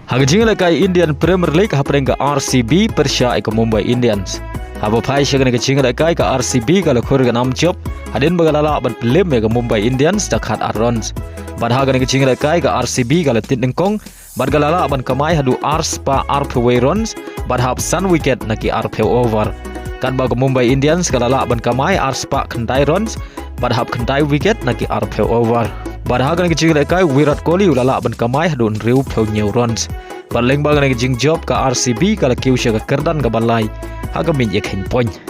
Hagajing lakai Indian Premier League hapreng ke RCB Persha ke Mumbai Indians. Haba pai shagan ke cing lakai ke RCB kalau khur ke nam job hadin bagalala ban pelim ke Mumbai Indians dekat runs. Bad hagan ke cing lakai ke RCB kalau tin nengkong bad galala ban kamai hadu arspa arpwe runs bad hab sun wicket naki arpe over. Kan ba ke Mumbai Indians galala ban kamai arspa khandai runs bad hab khandai wicket naki arpe over. Badhagan ke jing lekai Virat Kohli ulala ban kamai hadun riu pheu new runs. Baleng bagan ke jing job ka RCB kala kiu sha ka Kyrdan ka balai haga min ek hen point.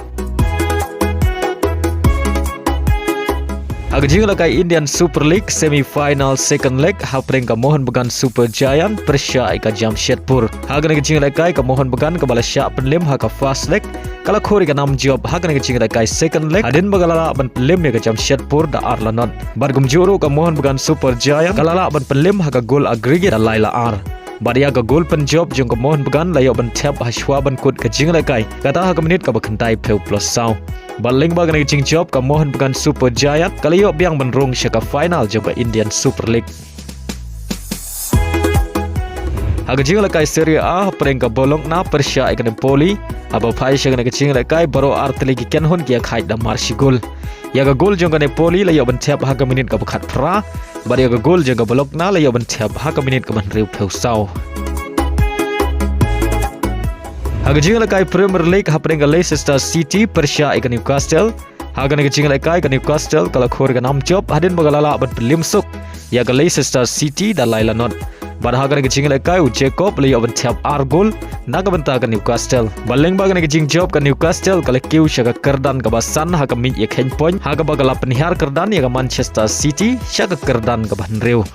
Hagajing lekai Indian Super League semi final second leg hapreng ka Mohunbagan Super Giant Persha ka Jamshedpur. Hagan ke jing lekai ka Mohunbagan ka balasya penlim ha ka first leg kala khori ka nam job hagan ke jing lekai second leg adin bagalala ban penlim ka Jamshedpur da Arlanon. Bargum juru ka Mohunbagan Super Giant kalala ban penlim ha ka goal aggregate da Laila R. Badia ka goal pen job jong ka Mohunbagan layo ban tap hashwa ban kut ka jing lekai kata ha ka minit ka bakhandai pheu plus saw. Baling bagan ke jing job ka Mohunbagan Super Giant kalayo Biang ban Rung ka final jong ka Indian Super League. Hagajing lakai Serie A preng ka bolong na Persha ikane poli aba phai shagan ke jing lakai baro artli ki ken hon ki khai da marshi gol. Ya ka gol jong ka ne poli layo ban tap ha ka minit ka bakhat phra badia ka gol jong ka bolok na layo ban tap ha ka minit ka ban riu pheu saw. Hagajing lakai Premier League hapreng ka Leicester City Persha ikane Newcastle. Hagan ke jing lakai ka Newcastle kala khor ka nam job hadin bagalala ban pelim suk ya ka Leicester City da Laila not. Bad hagan ke jing lakai Jacob layo ban tap ar gol naga banta ka Newcastle. Baleng bagan ke jing job ka Newcastle kala kiu sha ka Kyrdan ka basan ha ka min ek hen point ha ka bagala penhiar Kyrdan ya ka Manchester City sha ka Kyrdan ka ban riu.